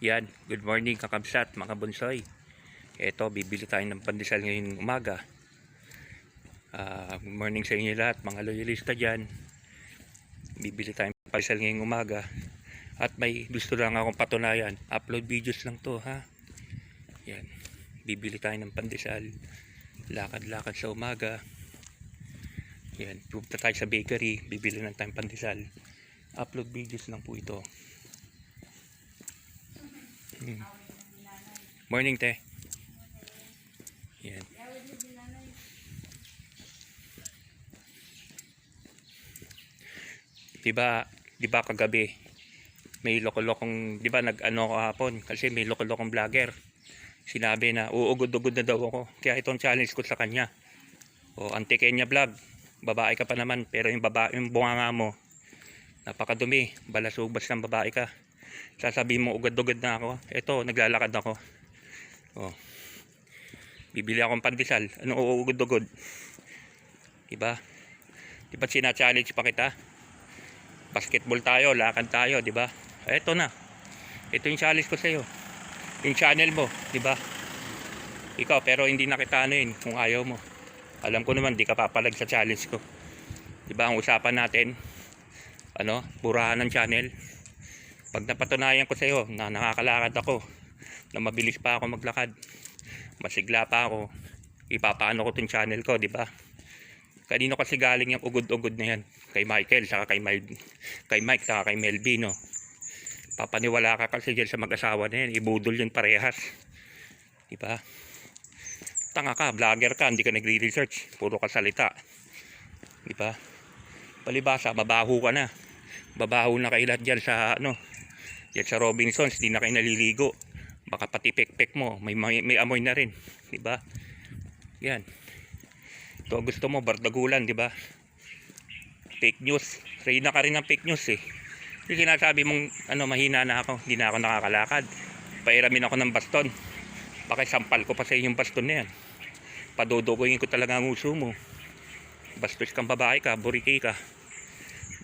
Yan, good morning kakabsat mga bunsoy. Ito, bibili tayo ng pandesal ngayong umaga. Good morning sa inyo lahat, mga loyalista dyan. Bibili tayo ng pandesal ngayong umaga. At may gusto lang akong patunayan. Upload videos lang to ha. Yan, bibili tayo ng pandesal. Lakad-lakad sa umaga. Yan, pupunta tayo sa bakery. Bibili lang tayong pandesal. Upload videos lang po ito. Morning te. Yan. Diba kagabi may loko-lokong, diba nag-ano kahapon kasi may loko-lokong vlogger. Sinabi na uugod-ugod na daw ako. Kaya itong challenge ko sa kanya. O Auntie Kenya vlog. Babae ka pa naman pero yung bunganga mo napakadumi. Balasubas ng babae ka. Sasabihin mo ugad-ugad na ako. Ito, naglalakad ako. Oh. Bibili akong pandesal. Anong uugod-ugod? Diba? Diba sina-challenge pa kita? Basketball tayo, lakad tayo, diba? Ito na. Ito yung challenge ko sa'yo. Yung channel mo, diba? Ikaw, pero hindi na kita anuin kung ayaw mo. Alam ko naman, di ka papalag sa challenge ko. Diba, ang usapan natin, burahan ng channel. Pag napatunayan ko sa iyo na nakakalakad ako, na mabilis pa ako maglakad, masigla pa ako, ipapaano ko tong channel ko, di ba? Kanino kasi galing yung ugod-ugod na yan? Kay Michael, saka kay Mike, saka kay Melvin, no? Papaniwala ka kasi dyan sa mag-asawa na yan, ibudol yun parehas. Di ba? Tanga ka, vlogger ka, hindi ka nagre-research, puro ka salita. Di ba? Palibasa, mabaho ka na. Babaho na kayo lahat dyan sa yan sa Robinsons, di na kayo naliligo. Baka pati pekpek mo, may amoy na rin, di ba? Yan. Ito gusto mo bardagulan, di ba? Fake news. Reyna ka rin ng fake news eh. Yung sinasabi mong mahina na ako, hindi na ako nakakalakad. Pairamin ako ng baston. Pakisampal ko pa sa yung baston na yan. Padudugoyin ko talaga ang uso mo. Bastos kang babae ka, buriki ka.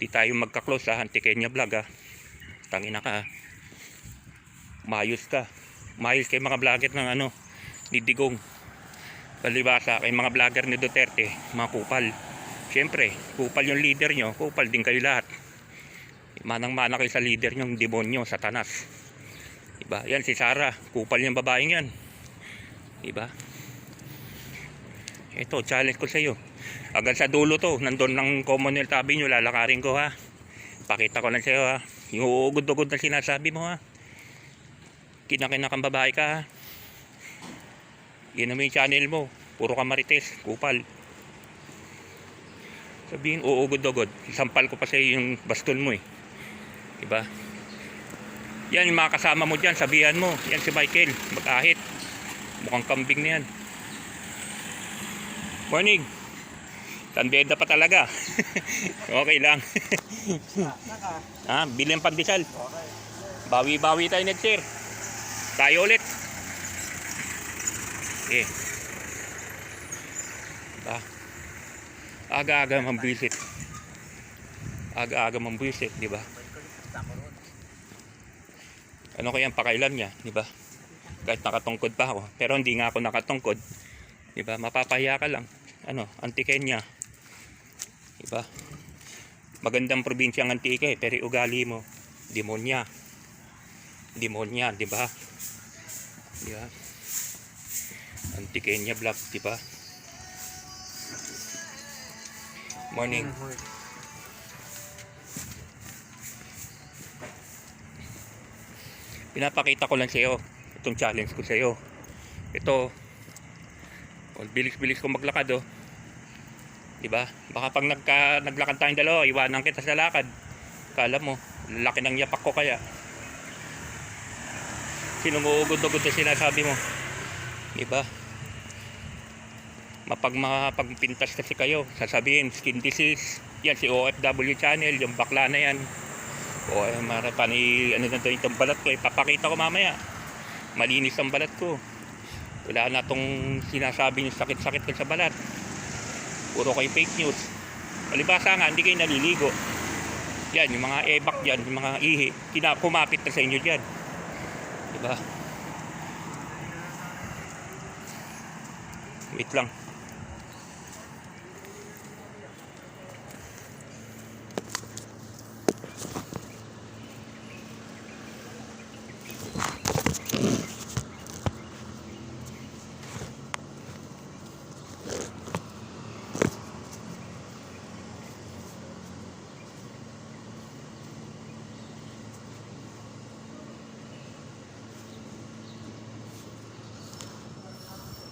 Di tayo magka-close ha, Auntie Kenya vlog ha. Tangina ka ha. Mayos ka. Mayos kay mga vlogger ng ni Digong. Palibasa kay mga vlogger ni Duterte, mga kupal. Siyempre, kupal yung leader nyo, kupal din kayo lahat. Manang-mana kayo sa leader nyo, demonyo, satanas. Diba? Yan si Sarah, kupal yung babaeng yan. Diba? Ito, challenge ko sa iyo. Hanggang sa dulo to, nandun ng Commonwealth Avenue, lalakarin ko ha. Pakita ko lang sa iyo ha. Yung uugod-ugod na sinasabi mo ha. Kinakina kang babae ka ha. Yan naman yung channel mo. Puro ka marites, kupal. Sabihin uugod-ugod. Isampal ko pa sa iyo yung baston mo eh. Diba? Yan yung mga kasama mo dyan, sabihan mo. Yan si Michael, mag-ahit. Mukhang kambing na yan. Morning. Tandeda pa talaga. Okay lang. Bilhin pandesal. Bawi-bawi tayo next year. Tayo ulit. Eh. Diba? Aga-aga mambisit. Aga-aga mambisit, di ba? Ano kaya ang pakailan niya, di ba? Kahit nakatungkod pa ako, pero hindi nga ako nakatungkod. Di ba? Mapapahiya ka lang. Auntie Kenya. Di ba? Magandang probinsya ang Antique, pero ugali mo demonya. Demonya, di ba? Di ba? Auntie Kenya vlog, di ba? Morning. Pinapakita ko lang sa iyo itong challenge ko sa iyo. Ito, bilis-bilis ko maglakad diba? Baka pag naglakad tayong dalawa, iwanan kita sa lakad. Kala mo, laki ng yapak ko kaya. Sinong uugod-ugod na sinasabi mo? Diba? Mapagpintas kasi kayo, sasabihin, skin disease. Yan, si OFW channel, yung bakla na yan. O, marapan na to itong balat ko. Ipapakita ko mamaya. Malinis ang balat ko. Wala na tong sinasabi yung sakit-sakit ko sa balat. Puro kayo fake news. Palibasa nga, hindi kayo naliligo. Yan, yung mga ebak dyan, yung mga ihi, kumapit na sa inyo dyan. Diba? Wait lang.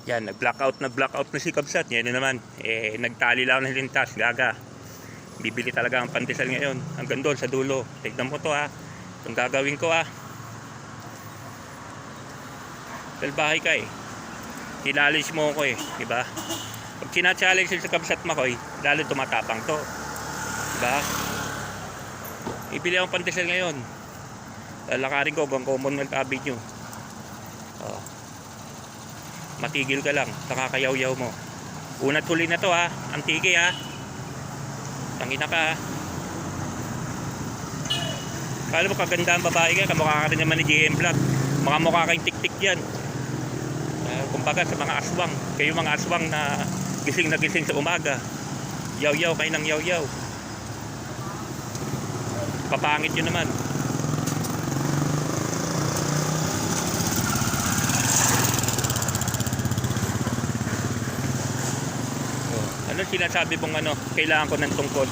Yan, nag-blackout na si Kabsat. Yan na naman. Nagtali lang ng lintas. Gaga. Bibili talaga ang pandesal ngayon. Hanggang doon sa dulo. Tignan mo to ha. Itong gagawin ko ha. Salbahay ka eh. Challenge mo ko eh. Diba? Pag sina-challenge sa Kabsat Makoy, lalo tumatapang to. Diba? Ibili ang pandesal ngayon. Lalakarin ko hanggang Commonwealth Avenue. Oh. Matigil ka lang, nakakayaw-yaw mo. Una't huli na to ha, antike ha. Tangina ka ha. Kala mo kaganda ang babae ka, kamukha ka rin naman ni JM Vlog. Mga mukha kayong tik-tik dyan. Kumbaga sa mga aswang, kayo mga aswang na gising sa umaga. Yaw-yaw kayo ng yaw-yaw. Papangit yun naman. Ano sinasabi mong kailangan ko ng tungkod?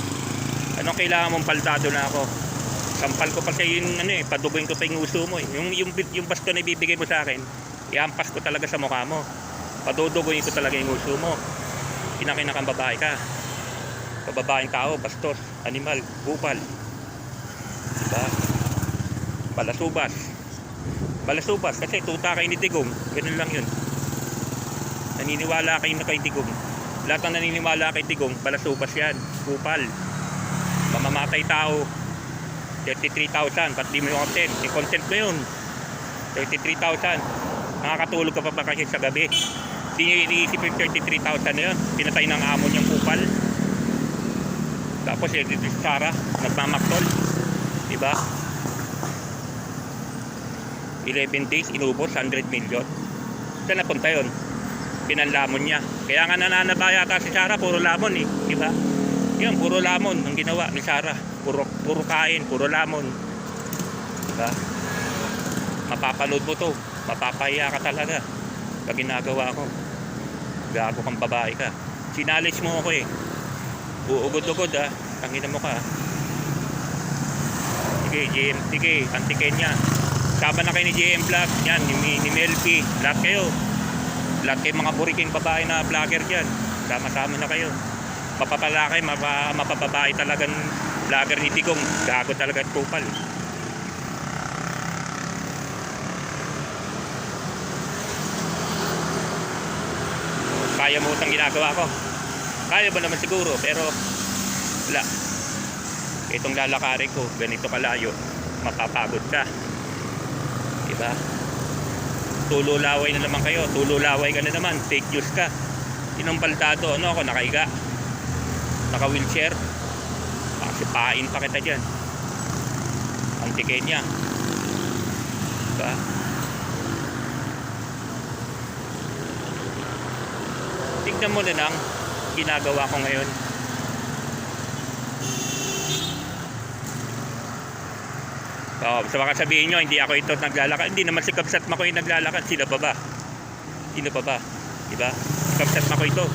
Anong kailangan mong paltado na ako? Sampal ko pa sa yung padugoyin ko pa yung uso mo eh. Yung basto na ibibigay mo sa akin, iampas ko talaga sa mukha mo. Padudugoyin ko talaga yung uso mo. Kinakinakang babae ka. Pababaeng tao, bastos, animal, bupal. Diba? Balasubas kasi tuta kayo ni Tigong. Ganun lang yun. Naniniwala kayo na kay Tigong. Lahat ng naniniwala kay Tigong, balasubas yan, kupal, mamamatay tao. 33,000, ba't di mo yung content? Yung content mo yun 33,000. Nakakatulog ka pa ba kasi sa gabi? Hindi nyo iniisip yung 33,000 na yun. Pinatay ng amo niyang kupal. Tapos dito si Sarah nagmamaktol, diba? 11 days, inubos 100 million. Saan napunta yun? Pinanlamon niya. Kaya nga nananaba yata si Sarah, puro lamon eh, di ba? Yun, puro lamon ang ginawa ni Sarah. Puro kain, puro lamon. Di ba? Mapapanood mo to. Mapapahiya ka talaga pag ginagawa ko. Gago kang babae ka. Sinalis mo ako eh. Uugod-ugod ha. Tangina mo ka. Sige, antiken niya. Sama na kayo ni JM Vlog. Yan, ni Melpy. Lahat kayo. Lahat kayo mga buriking babae na vlogger dyan, sama-sama na kayo. Mapapalaki, mapapabae talagang vlogger ni Tigong. Gago talaga at kupal. Kaya mo itang ginagawa ko? Kaya ba naman siguro, pero wala. Itong lalakarin ko, ganito kalayo, mapapagod ka. Diba? Tululaway na naman kayo. Tululaway ka na naman. Fake news ka. Inumpaltado. Ako nakaiga. Naka wheelchair. Pakasipain pa kita dyan. Antiken niya. Diba? Tignan mo na lang ginagawa ko ngayon. So baka sabihin nyo, hindi ako ito naglalakad. Hindi naman si Kabsat Makoy naglalakad. Sino pa ba? Diba? Si Kabsat Makoy ito.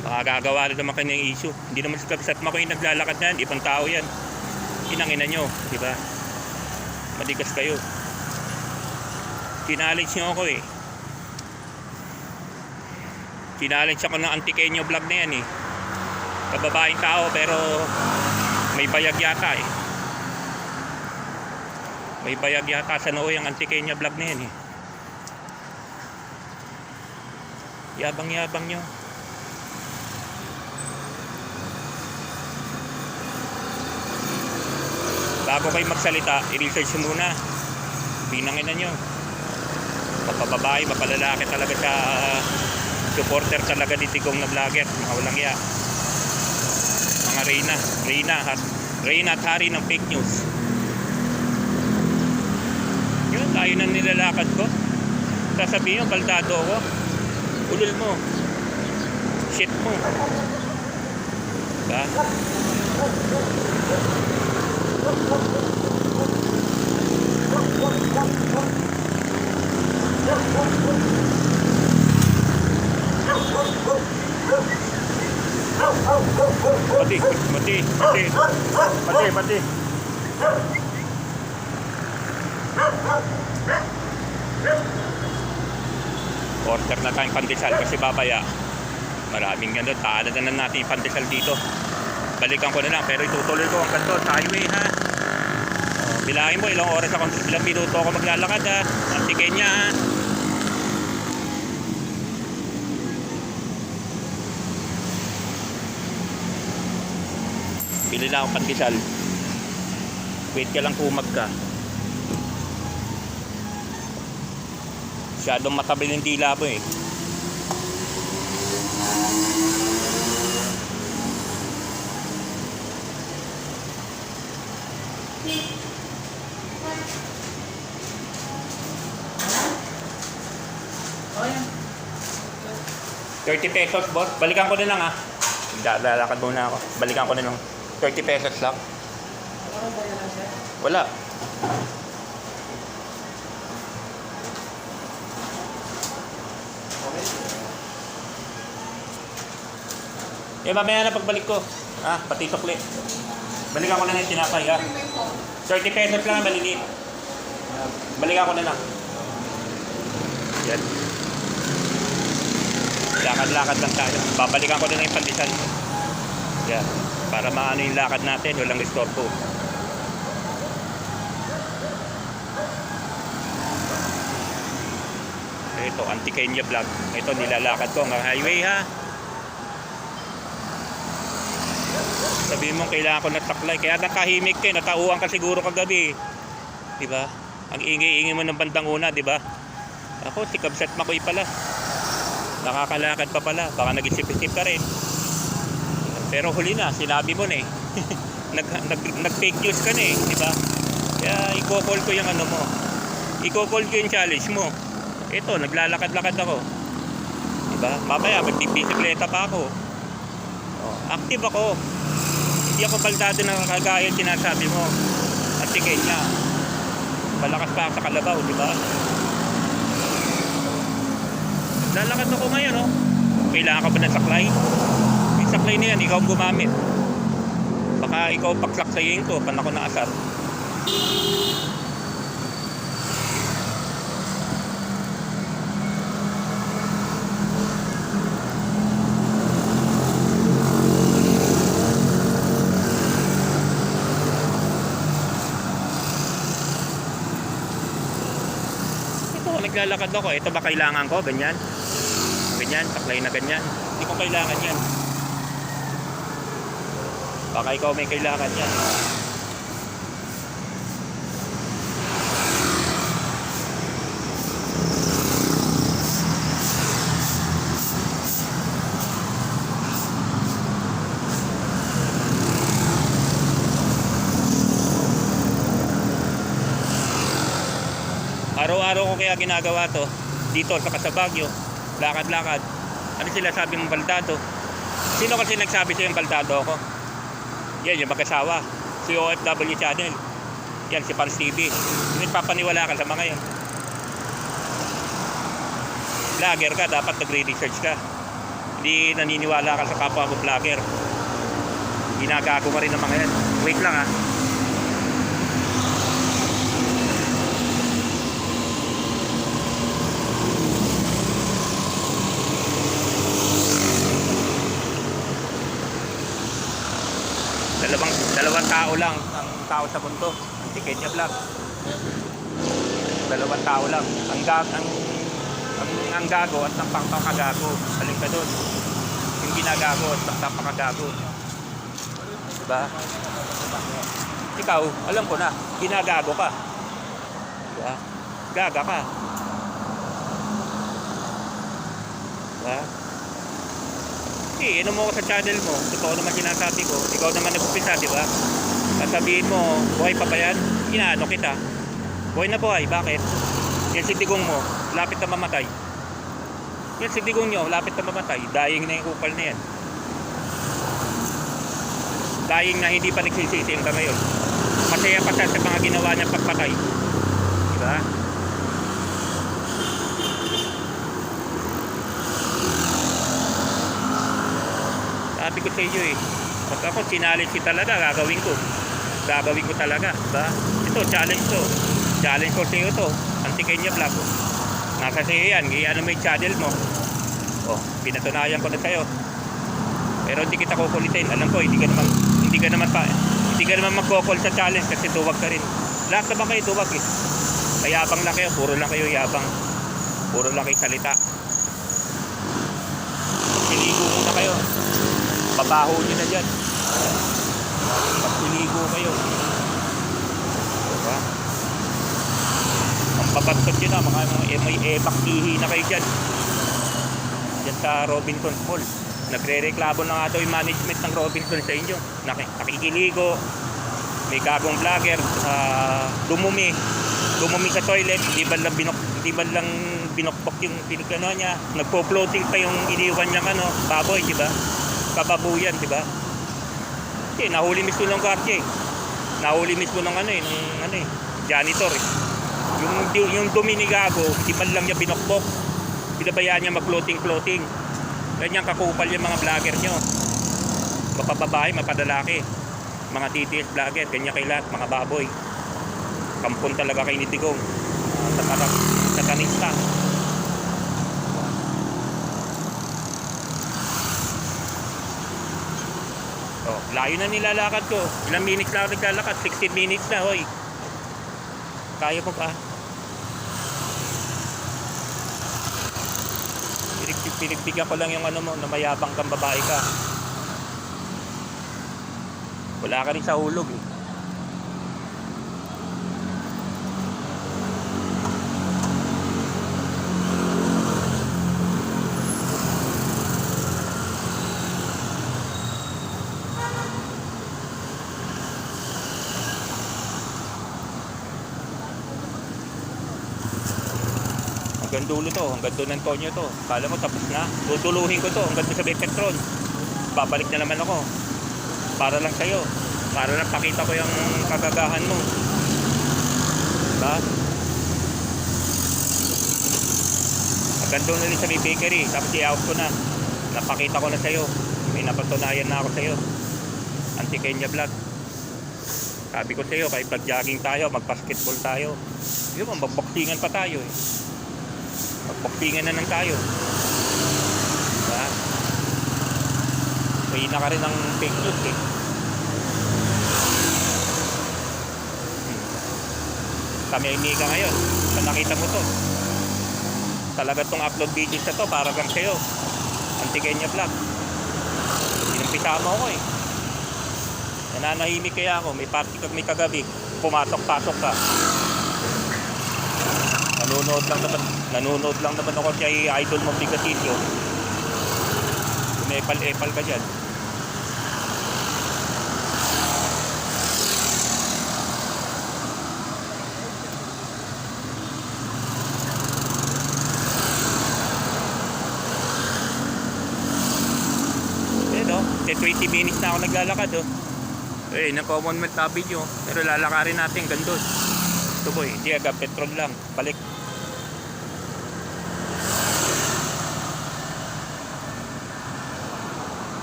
Baka gagawa rin naman kanyang issue. Hindi naman si Kabsat Makoy naglalakad na yan. Ibang tao yan. Inangina nyo. Diba? Madigas kayo. Challenge nyo ako eh. Challenge ako ng Antikenyo vlog na yan eh. Kababaeng tao pero may bayag yata eh. May bayag yata sa noo yung Antikenya vlog na yan eh. Yabang-yabang nyo. Bago kayo magsalita, i-research muna. Pinanginan nyo. Mapababae, mapalalaki talaga sa supporter talaga ni Tigong na vlogger. Mga walang iya. Mga Reyna at hari ng fake news. Yun, tayo na lakad ko. Sasabihin mo, baldado ako. Ulul mo. Shit mo. Diba? Pati. Order na tayong pandesal kasi babaya. Maraming gano'n. Taanan na natin yung pandesal dito. Balikan ko na lang pero itutuloy ko hanggang doon sa highway ha. Bilangin mo ilang oras ako, ilang minuto ako maglalakad ha. Antiken niya ha. Bili na akong pandesal. Wait ka lang kumag ka. Masyadong matabil yung dila mo eh. ₱30 boss. Balikan ko na lang ha. Lalakad muna ako. Balikan ko na lang. ₱30 lang. Wala. Mamaya na pagbalik ko. Pati sukli. Balikan ko na lang yung tinapay ha. ₱30 lang ang maliliit. Balikan ko na lang. Yan. Lakad-lakad lang tayo. Babalikan ko na lang yung pandesal. Yan. Para maano yung lakad natin. Walang istorbo. Ito, Anti-Kenya vlog. Ito, nilalakad ko ang highway ha. Sabihin mo kailangan ko na taklay. Kaya nakahimik ka, natauhan ka siguro kagabi. Diba? Ang ingay-ingay mo ng bandang una, diba? Ako, si Kabsat Makoy pala. Nakakalakad pa pala. Baka nag-isip-isip ka rin. Pero huli na, sinabi mo na eh. Nag-fake news ka na eh, diba? Kaya i-call ko yung ano mo. I-call ko yung challenge mo. Ito, naglalakad-lakad ako. Diba? Mamaya, magbibisikleta pa ako. Active ako. Hindi ako baldado na kagaya sinasabi mo. At si Kenya, malakas pa sa kalabaw, di ba? Lalakad ako ngayon, oh. Kailangan ka ba ng saklay? Yung saklay na yan, ikaw ang gumamit. Baka ikaw pagsaksayin ko, pan ako na asar. Naglalakad ako, ito ba kailangan ko? Ganyan, saklay na ganyan. Hindi ko kailangan yan. Baka ikaw may kailangan yan. Araw-araw ko kaya ginagawa to dito sa Baguio, lakad-lakad. Ano sila sabi mong baldado? Sino kasi nagsabi sa'yo yung baldado ako? Yan, yung mag-asawa, si OFW channel. Yan, si Pars TV. Nagpapaniwala ka sa mga yan. Vlogger ka, dapat nagre-research ka. Hindi naniniwala ka sa kapwa mo vlogger. Ginagago ka rin ng mga yan. Wait lang ha. Dalawang tao lang ang tao sa mundo. Anti-Kenya vlog. Dalawang tao lang. Ang gago at ang pangpakagago. Alin ka doon? Yung ginagago at ang pangpakagago. Diba? Ikaw, alam ko na, ginagago ka. Diba? Gaga ka. Diba? Inom mo ako sa channel mo. Totoo naman sinasabi ko. Ikaw naman nag-upisa, di ba? Sasabihin mo, buhay pa ba yan? Inaano kita. Buhay na buhay. Bakit? Yan si digong mo, lapit na mamatay. Yan si digong nyo, lapit na mamatay. Dying na yung kupal na yan. Dying na hindi pa nagsisisi hanggang ngayon. Masaya pa siya sa mga ginawa niya pagpatay. Diba? Sabi ko sa inyo eh, pag ako challenge talaga, gagawin ko. Gagawin ko talaga. Diba? Ito, challenge to. Challenge ko sa iyo to. Anti-Kenya Vlog. Nasa sa iyo yan. Ano mo yung channel mo. Oh, pinatunayan ko na sa'yo. Pero hindi kita kukulitin. Alam ko, hindi ka naman magkokol sa challenge kasi duwag ka rin. Lahat naman kayo duwag eh. Mayabang lang kayo. Puro lang kayo yabang. Puro lang kayo salita. Piligo muna kayo. Babaho nyo na dyan. Piligo kayo. Diba? Ang babatot nyo na. Mga may ebak-ihi na kayo dyan. Dyan sa Robinson Mall. Nagre-reklamo na nga daw yung management ng Robinson sa inyo. Nakikiligo. May gagong vlogger. Dumumi sa toilet. Hindi man lang binokbok yung pinagano niya. Nagpo-floating pa yung iniwan niya baboy, di ba? Kababuyan, di ba? Okay, nahuli mismo ng guardia eh. Nahuli mismo ng janitor eh. Yung dumi ni gago, hindi man lang niya binokbok. Pinabayaan niya mag-floating. Ganyan kakupal yung mga vlogger nyo. Mapababae, mapadalaki. Mga TTS vlogger, ganyan kay lahat, mga baboy. Kampon talaga kay Nitigong. Satanista. Oh, layo na nilalakad ko. Ilang minutes na ako naglalakad? 16 minutes na, hoy. Kaya mo pa? Pinigbigyan ko lang yung mo, na mayabang kang babae ka. Wala ka rin sa hulog eh. Hanggang dulo to, hanggang doon Antonio to. Kala mo tapos na. Duduluhin ko to hanggang sa may Petron. Babalik na naman ako. Para lang sa'yo. Para lang pakita ko yung kagagahan mo. Diba? Hanggang doon na rin sa may bakery. Tapos i-out ko na. Napakita ko na sa'yo. May napatunayan na ako sa'yo. Anti-Kenya Vlog. Sabi ko sa'yo, kahit mag-jogging tayo, mag-basketball tayo. Yun, mag-boxingan pa tayo eh. Magpakpingan na lang tayo. Diba? May ka rin ng fake news eh. Kami ka ngayon. Sa nakita mo to. Talaga tong upload videos na to para kang sa'yo. Anti-Kenya Vlog. Inumpisa mo ako eh. Nananahimik kaya ako. May party may kagabi. Pumasok-pasok ka. Nanonood lang naman ako kay Idol mo Bigatillo. Umepal-epal ka dyan. Ayan o, 20 minutes na ako naglalakad o. Eh, na-Commonwealth na video. Pero lalakarin natin gandun. Ito boy, hindi agad petrol lang. Balik.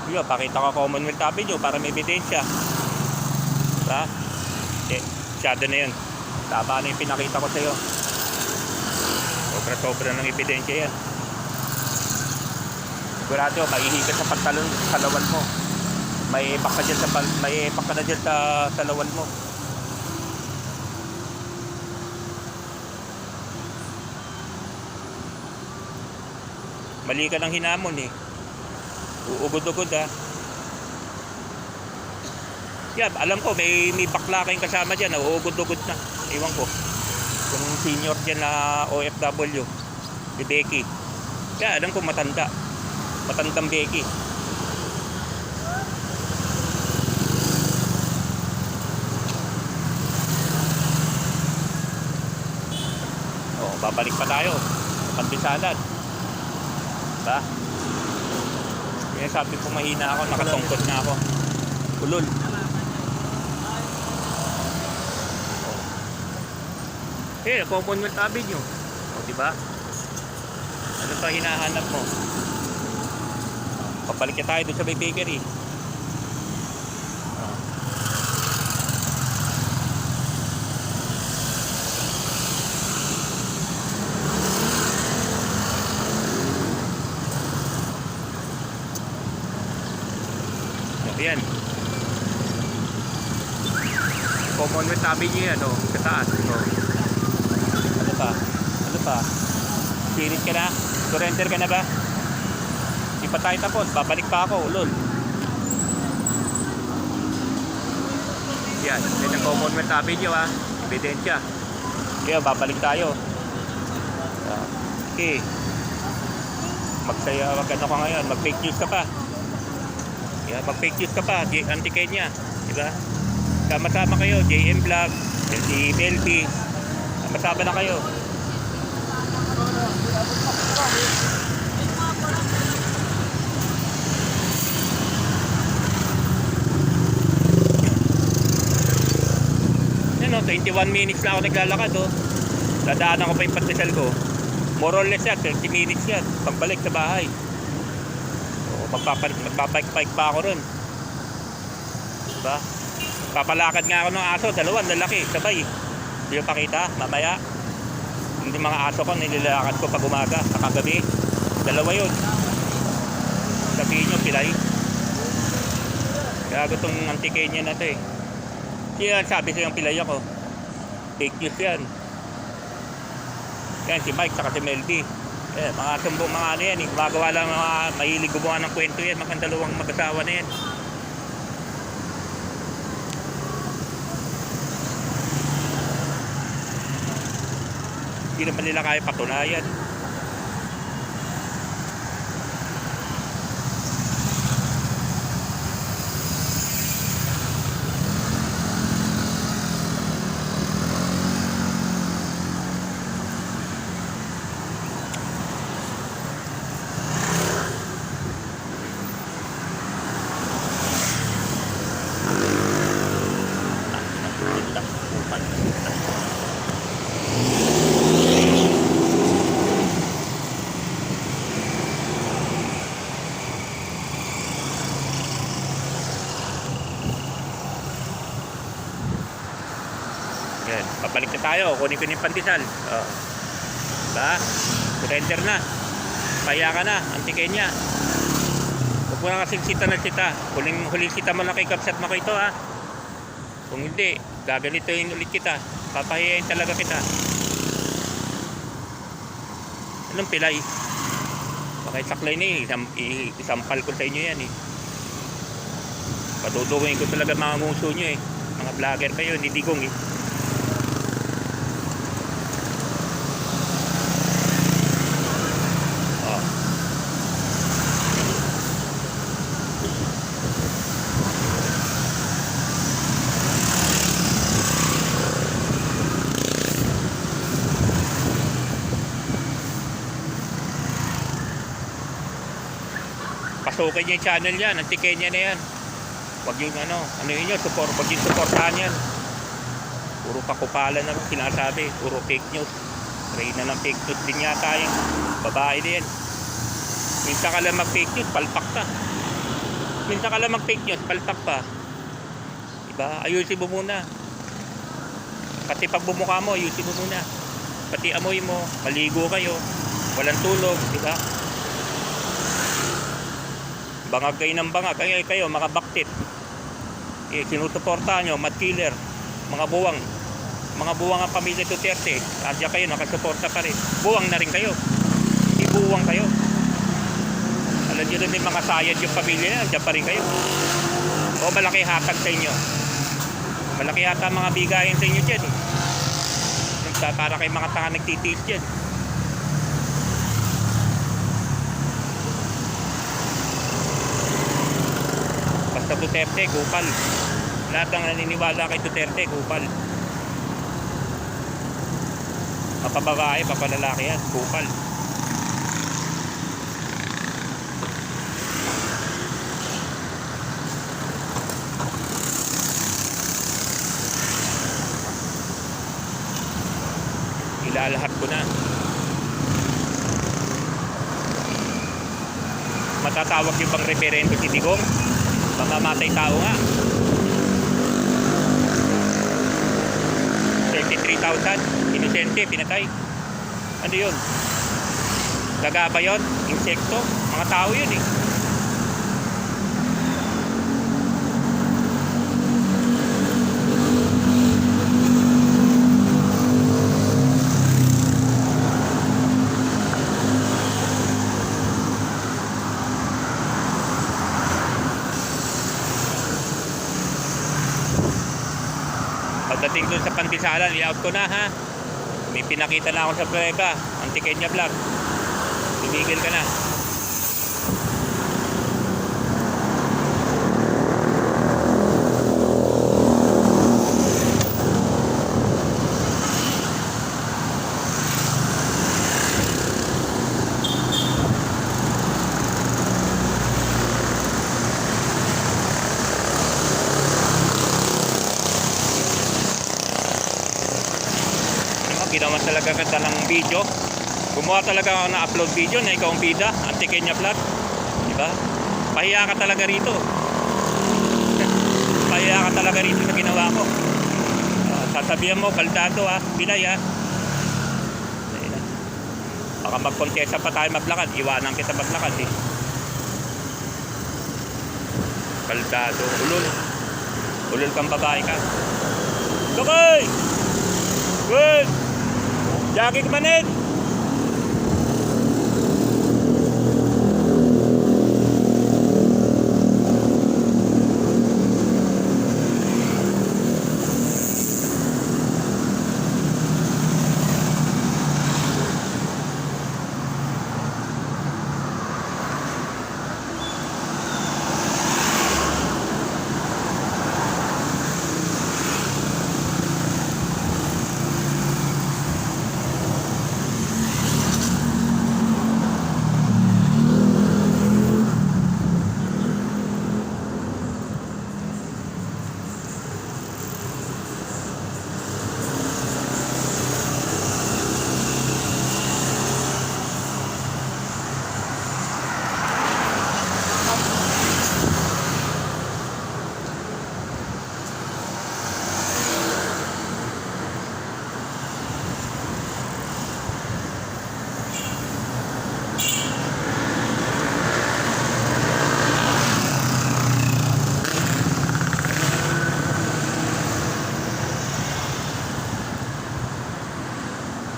Yo, pakita ko Commonwealth Avenue para may ebidensya. Diba? Eh, masyado na yun. Tama na yung pinakita ko sa'yo. Sobra-sobra ng ebidensya yan. Sigurado, maihigas sa pantalon sa lawan mo. May epak ka na dyan sa lawan mo. Mali ka ng hinamon eh. Uugod-ugod ha. Yeah, alam ko may bakla kayong kasama dyan. Uugod-ugod na. Iwan ko. Yung senior dyan na OFW. Si Becky. Yeah, alam ko matanda. Matandang Becky. Oh, babalik pa tayo sa Pantisalan. Diba? Kaya sabi ko mahina ako, nakatungkot na ako. Ulol. Eh, Commonwealth Avenue. O, diba? Ano pa hinahanap mo? Papalik tayo doon sa may bakery. Ayan. Commonwealth Avenue yan, o. Sa taas. O. Ano pa? Ano pa? Spirit ka na? Surrender ka na ba? Di pa tayo tapos. Babalik pa ako, ulol. Yan. Yan ang Commonwealth Avenue, ha. Ebidensya. Kaya, babalik tayo. Okay. Magsaya, mag-ano ka ngayon. Mag-fake news ka pa. Yeah, mag-fake news ka pa, anti-Kenya, di ba? Sama-sama kayo, JM Vlog, si Melby, sama-sama na kayo. Yan o, 21 minutes na ako naglalakad o. Dadaanan ko pa yung pandesal ko. More or less yan, 30 minutes yan, pagbalik sa bahay. Magpapike pa ako ron, diba? Papalakad nga ako ng aso, dalawang lalaki, sabay. Hindi ko pakita, mamaya. Hindi mga aso ko, nilalakad ko pag umaga, kakagabi. Dalawa yun. Sabihin nyo, pilay. Kaya gutong anti-Kenya na to eh. Kaya sabi sa yung pilay ako, fake news yan. Yan si Mike saka si Melby. Eh, mga sumbong mga ano yan, gumagawa lang mga mahilig gumawa ng kwento yan, mga dalawang mag-asawa na yan. Hindi naman nila kaya patunayan. Yan, papalik na tayo, kunin ko yung pandesal. Diba? Surrender na. Paya ka na, anti-Kenya. Huwag mo na kasing sita na sita. Huling sita mo lang kay Kapsat mo ko ito, ha. Kung hindi, gaganitoin ulit kita. Papahiyain talaga kita. Anong pilay? Bakit saklay na eh. Isampal ko sa inyo yan eh. Patutungin ko talaga mga nguso nyo eh. Mga vlogger kayo, hindi digong eh. Pasukin niyo yung channel yan, anti-Kenya na yan. Wag yung ano yun yun, wag yung supportahan yan. Puro kakupalan na sinasabi, puro fake news. Try na ng fake news din yata yung babae din yan. Minsan ka lang mag-fake news, palpak ka. Minsan ka lang mag-fake news, palpak pa. Diba? Ayusin mo muna. Pati pag bumuka mo, ayusin mo muna. Pati amoy mo, maligo kayo, walang tulog, diba? Bangag kayo ng bangag, kayo mga baktit. Eh, sinusuportahan nyo, mad killer, mga buwang ang pamilya Duterte. Andiyan kayo, nakasuporta pa rin. Buwang na rin kayo. Ibuwang kayo. Alam nyo rin yung mga sayad yung pamilya na, andiyan pa rin kayo. O malaki hatag sa inyo. Malaki yata mga bigayan sa inyo dyan eh. Para kay mga tanga nagtitiis dyan. Basta Duterte, kupal. Lahat ng naniniwala kay Duterte, kupal. Papababae, papalalaki yan, kupal. Ilalahat ko na. Matatawag yung bang referendo si Digong? Mamamatay tao nga. 33,000 inosente pinatay. Ano yun? Daga ba yun? Insekto? Mga tao yun eh. Pagdating dun sa Pantisalan, i-out ko na ha. May pinakita na ako sa prueba. Anti-Kenya vlog. Tumigil ka na. Ginawa talaga ganda ng video. Gumawa talaga ako ng upload video na ikaw ang bida, Anti-Kenya vlog. Diba? Pahiya ka talaga rito. Pahiya ka talaga rito sa ginawa ko. Sasabihan mo, kaldado Pinay Baka magkontesa pa tayo maglakad. Iwanan kita maglakad eh. Kaldado. Ulol. Ulol kang babae ka. Tukay! Good! Jackie Kamanin!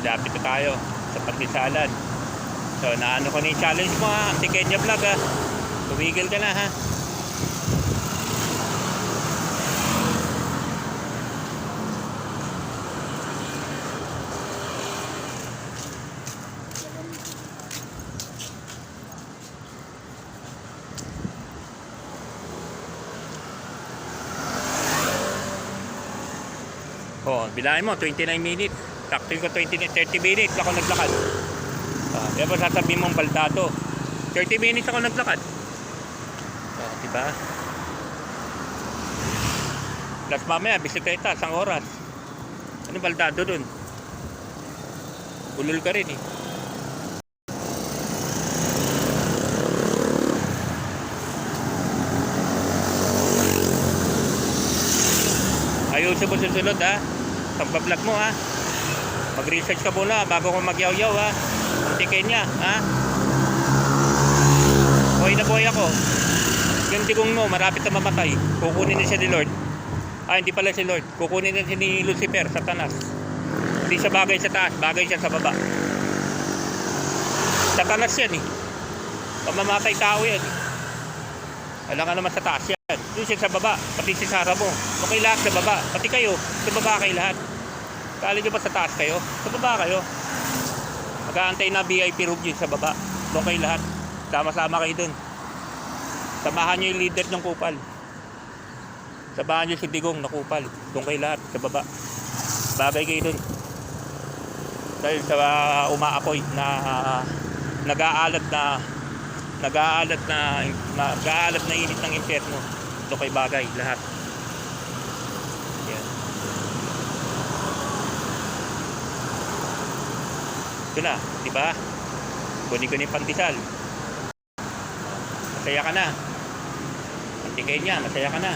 Lapit na tayo sa Pantisalan. So naano ko na yung challenge mo Anti-Kenya vlog Tumigil ka na ha. Bilahin mo 29 minutes. Taktin ko 30 minutes ako naglakad. Kaya ba sasabihin mong baldado? 30 minutes ako naglakad. Diba? Plus mamaya, bisikleta, 1 oras. Ano baldado dun? Ulul ka rin eh. Ayusin mo susunod pagbablog mo mag-research ka muna bago ko magyaw-yaw Anti-Kenya buhay na buhay ako. Yung Digong mo marapit na mamatay. Kukunin na siya ni Lord. Hindi pala si Lord. Kukunin na siya ni Lucifer, Satanas. Hindi siya bagay sa taas, bagay siya sa baba. Satanas yan pamamatay tao yan Alam ka naman sa taas yan. Doon siya sa baba, pati si Sarah mo. Okay lahat sa baba, pati kayo sa baba kayo lahat. Kala nyo ba sa taas kayo? Sa baba kayo. Mag-aantay na VIP room sa baba. Doon kayo lahat. Sama-sama kayo dun. Samahan nyo yung leader ng kupal. Samahan nyo si Digong na kupal. Doon kayo lahat sa baba. Bagay kayo dun. Dahil sa umaapoy na nag-aalat na nag-aalat na init ng impyerno. Ito kay bagay lahat. Yan. Ito na, di ba? Kunin ko na yung pandesal. Masaya ka na. Antikay niya, masaya ka na.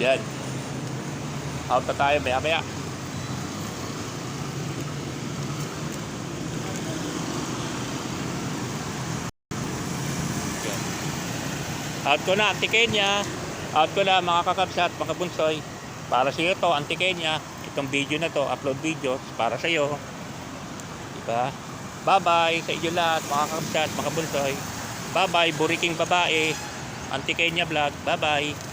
Yan. Out na tayo maya-maya. Out ko na, antikin niya. Out ko na mga kakabsat, mga bunsoy. Para sa iyo to, antikin niya. Itong video na to, upload videos para sa iyo. Diba? Bye-bye sa inyo lahat, mga kakabsat, mga bunsoy. Bye-bye, buriking babae. Antikin niya vlog. Bye-bye.